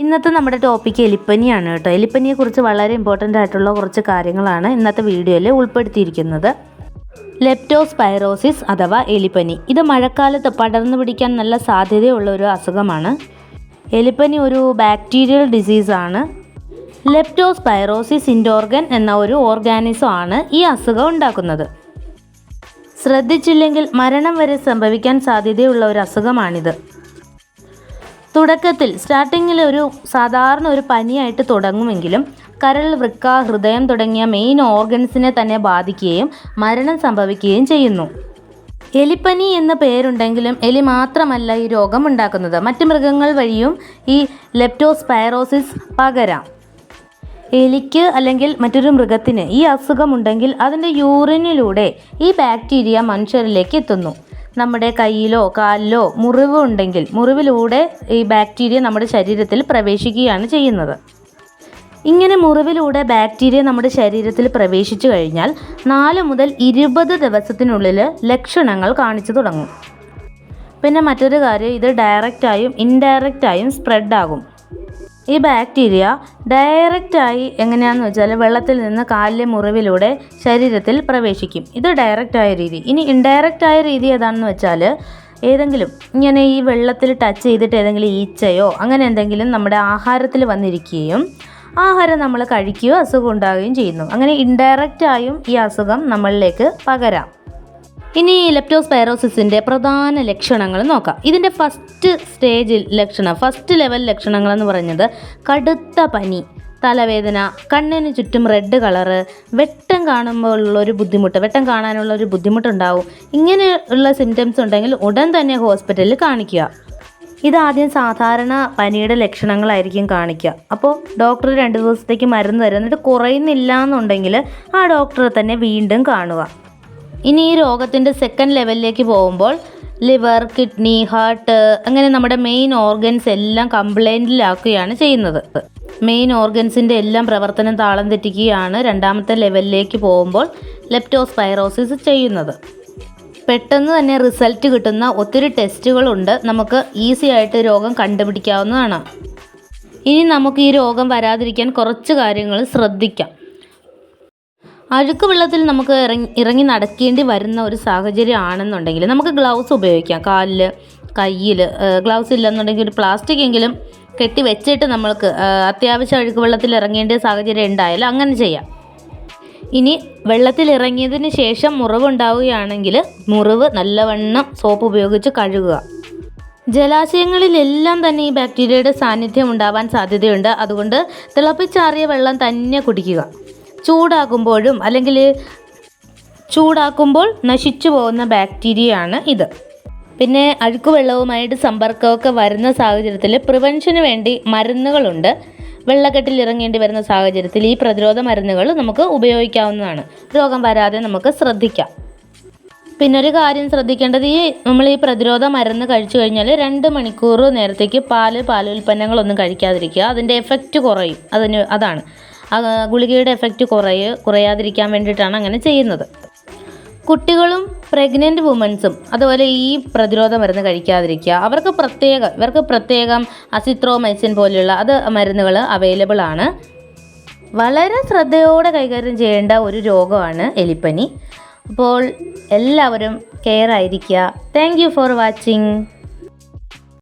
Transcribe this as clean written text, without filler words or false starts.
ഇന്നത്തെ നമ്മുടെ ടോപ്പിക്ക് എലിപ്പനിയാണ് കേട്ടോ. എലിപ്പനിയെക്കുറിച്ച് വളരെ ഇമ്പോർട്ടൻ്റ് ആയിട്ടുള്ള കുറച്ച് കാര്യങ്ങളാണ് ഇന്നത്തെ വീഡിയോയിൽ ഉൾപ്പെടുത്തിയിരിക്കുന്നത്. ലെപ്റ്റോസ്പൈറോസിസ് അഥവാ എലിപ്പനി. ഇത് മഴക്കാലത്ത് പടർന്നു പിടിക്കാൻ നല്ല സാധ്യതയുള്ള ഒരു അസുഖമാണ്. എലിപ്പനി ഒരു ബാക്ടീരിയൽ ഡിസീസാണ്. ലെപ്റ്റോസ്പൈറോസിസ് ഇൻഡോർഗൻ എന്ന ഒരു ഓർഗാനിസം ആണ് ഈ അസുഖം ഉണ്ടാക്കുന്നത്. ശ്രദ്ധിച്ചില്ലെങ്കിൽ മരണം വരെ സംഭവിക്കാൻ സാധ്യതയുള്ള ഒരു അസുഖമാണിത്. തുടക്കത്തിൽ സ്റ്റാർട്ടിങ്ങിൽ സാധാരണ ഒരു പനിയായിട്ട് തുടങ്ങുമെങ്കിലും കരൾ, വൃക്ക, ഹൃദയം തുടങ്ങിയ മെയിൻ ഓർഗൻസിനെ തന്നെ ബാധിക്കുകയും മരണം സംഭവിക്കുകയും ചെയ്യുന്നു. എലിപ്പനി എന്ന പേരുണ്ടെങ്കിലും എലി മാത്രമല്ല ഈ രോഗം ഉണ്ടാക്കുന്നത്. മറ്റ് മൃഗങ്ങൾ വഴിയും ഈ ലെപ്റ്റോസ്പൈറോസിസ് പകരാം. എലിക്ക് അല്ലെങ്കിൽ മറ്റൊരു മൃഗത്തിന് ഈ അസുഖമുണ്ടെങ്കിൽ അതിൻ്റെ യൂറിനിലൂടെ ഈ ബാക്ടീരിയ മനുഷ്യരിലേക്ക് എത്തുന്നു. നമ്മുടെ കയ്യിലോ കാലിലോ മുറിവ് ഉണ്ടെങ്കിൽ മുറിവിലൂടെ ഈ ബാക്ടീരിയ നമ്മുടെ ശരീരത്തിൽ പ്രവേശിക്കുകയാണ് ചെയ്യുന്നത്. ഇങ്ങനെ മുറിവിലൂടെ ബാക്ടീരിയ നമ്മുടെ ശരീരത്തിൽ പ്രവേശിച്ചു കഴിഞ്ഞാൽ 4 മുതൽ 20 ദിവസത്തിനുള്ളിൽ ലക്ഷണങ്ങൾ കാണിച്ചു തുടങ്ങും. പിന്നെ മറ്റൊരു കാര്യം, ഇത് ഡയറക്റ്റായും ഇൻഡയറക്റ്റായും സ്പ്രെഡ് ആകും. ഈ ബാക്ടീരിയ ഡയറക്റ്റായി എങ്ങനെയാണെന്ന് വെച്ചാൽ വെള്ളത്തിൽ നിന്ന് കാലിലെ മുറിവിലൂടെ ശരീരത്തിൽ പ്രവേശിക്കും. ഇത് ഡയറക്റ്റായ രീതി. ഇനി ഇൻഡയറക്റ്റായ രീതി ഏതാണെന്ന് വെച്ചാൽ ഏതെങ്കിലും ഇങ്ങനെ ഈ വെള്ളത്തിൽ ടച്ച് ചെയ്തിട്ട് ഏതെങ്കിലും ഈച്ചയോ അങ്ങനെ എന്തെങ്കിലും നമ്മുടെ ആഹാരത്തിൽ വന്നിരിക്കുകയും ആഹാരം നമ്മൾ കഴിക്കുകയോ അസുഖം ഉണ്ടാവുകയും ചെയ്യുന്നു. അങ്ങനെ ഇൻഡയറക്റ്റായും ഈ അസുഖം നമ്മളിലേക്ക് പകരാം. ഇനി ലെപ്റ്റോസ്പൈറോസിസിൻ്റെ പ്രധാന ലക്ഷണങ്ങൾ നോക്കാം. ഇതിൻ്റെ ഫസ്റ്റ് ലെവൽ ലക്ഷണങ്ങൾ എന്ന് പറയുന്നത് കടുത്ത പനി, തലവേദന, കണ്ണിന് ചുറ്റും റെഡ് കളറ്, വെട്ടം കാണാനുള്ള ഒരു ബുദ്ധിമുട്ടുണ്ടാവും. ഇങ്ങനെയുള്ള സിംറ്റംസ് ഉണ്ടെങ്കിൽ ഉടൻ തന്നെ ഹോസ്പിറ്റലിൽ കാണിക്കുക. ഇതാദ്യം സാധാരണ പനിയുടെ ലക്ഷണങ്ങളായിരിക്കും കാണിക്കുക. അപ്പോൾ ഡോക്ടർ 2 ദിവസത്തേക്ക് മരുന്ന് തരും. എന്നിട്ട് കുറയുന്നില്ല എന്നുണ്ടെങ്കിൽ ആ ഡോക്ടറെ തന്നെ വീണ്ടും കാണുക. ഇനി ഈ രോഗത്തിൻ്റെ സെക്കൻഡ് ലെവലിലേക്ക് പോകുമ്പോൾ ലിവർ, കിഡ്നി, ഹാർട്ട് അങ്ങനെ നമ്മുടെ മെയിൻ ഓർഗൻസ് എല്ലാം കംപ്ലൈൻറ്റിലാക്കുകയാണ് ചെയ്യുന്നത്. മെയിൻ ഓർഗൻസിൻ്റെ എല്ലാം പ്രവർത്തനം താളം തെറ്റിക്കുകയാണ് രണ്ടാമത്തെ ലെവലിലേക്ക് പോകുമ്പോൾ ലെപ്റ്റോസ്പൈറോസിസ് ചെയ്യുന്നത്. പെട്ടെന്ന് തന്നെ റിസൾട്ട് കിട്ടുന്ന ഒത്തിരി ടെസ്റ്റുകളുണ്ട്. നമുക്ക് ഈസി ആയിട്ട് രോഗം കണ്ടുപിടിക്കാവുന്നതാണ്. ഇനി നമുക്ക് ഈ രോഗം വരാതിരിക്കാൻ കുറച്ച് കാര്യങ്ങൾ ശ്രദ്ധിക്കാം. അഴുക്ക് വെള്ളത്തിൽ നമുക്ക് ഇറങ്ങി നടക്കേണ്ടി വരുന്ന ഒരു സാഹചര്യം ആണെന്നുണ്ടെങ്കിൽ നമുക്ക് ഗ്ലൗസ് ഉപയോഗിക്കാം. കാലിൽ, കയ്യിൽ ഗ്ലൗസ് ഇല്ലെന്നുണ്ടെങ്കിൽ ഒരു പ്ലാസ്റ്റിക് എങ്കിലും കെട്ടി വെച്ചിട്ട് നമ്മൾക്ക് അത്യാവശ്യം അഴുക്ക് വെള്ളത്തിൽ ഇറങ്ങേണ്ട സാഹചര്യം ഉണ്ടായാൽ അങ്ങനെ ചെയ്യാം. ഇനി വെള്ളത്തിൽ ഇറങ്ങിയതിന് ശേഷം മുറിവുണ്ടാവുകയാണെങ്കിൽ മുറിവ് നല്ലവണ്ണം സോപ്പ് ഉപയോഗിച്ച് കഴുകുക. ജലാശയങ്ങളിലെല്ലാം തന്നെ ഈ ബാക്ടീരിയയുടെ സാന്നിധ്യം ഉണ്ടാവാൻ സാധ്യതയുണ്ട്. അതുകൊണ്ട് തിളപ്പിച്ചാറിയ വെള്ളം തന്നെ കുടിക്കുക. ചൂടാക്കുമ്പോൾ നശിച്ചു പോകുന്ന ബാക്ടീരിയയാണ് ഇത്. പിന്നെ അഴുക്കുവെള്ളവുമായിട്ട് സമ്പർക്കമൊക്കെ വരുന്ന സാഹചര്യത്തിൽ പ്രിവെൻഷന് വേണ്ടി മരുന്നുകളുണ്ട്. വെള്ളക്കെട്ടിൽ ഇറങ്ങേണ്ടി വരുന്ന സാഹചര്യത്തിൽ ഈ പ്രതിരോധ മരുന്നുകൾ നമുക്ക് ഉപയോഗിക്കാവുന്നതാണ്. രോഗം വരാതെ നമുക്ക് ശ്രദ്ധിക്കാം. പിന്നെ ഒരു കാര്യം ശ്രദ്ധിക്കേണ്ടത്, നമ്മൾ ഈ പ്രതിരോധ മരുന്ന് കഴിച്ചു കഴിഞ്ഞാൽ 2 മണിക്കൂർ നേരത്തേക്ക് പാലുൽപ്പന്നങ്ങളൊന്നും കഴിക്കാതിരിക്കുക. അതിൻ്റെ എഫക്റ്റ് കുറയും. അതാണ് ഗുളികയുടെ എഫക്റ്റ് കുറയാതിരിക്കാൻ വേണ്ടിയിട്ടാണ് അങ്ങനെ ചെയ്യുന്നത്. കുട്ടികളും പ്രഗ്നൻറ്റ് വുമൻസും അതുപോലെ ഈ പ്രതിരോധ മരുന്ന് കഴിക്കാതിരിക്കുക. ഇവർക്ക് പ്രത്യേകം അസിത്രോമൈസിൻ പോലെയുള്ള മരുന്നുകൾ അവൈലബിൾ ആണ്. വളരെ ശ്രദ്ധയോടെ കൈകാര്യം ചെയ്യേണ്ട ഒരു രോഗമാണ് എലിപ്പനി. അപ്പോൾ എല്ലാവരും കെയർ ആയിരിക്കുക. Thank you for watching.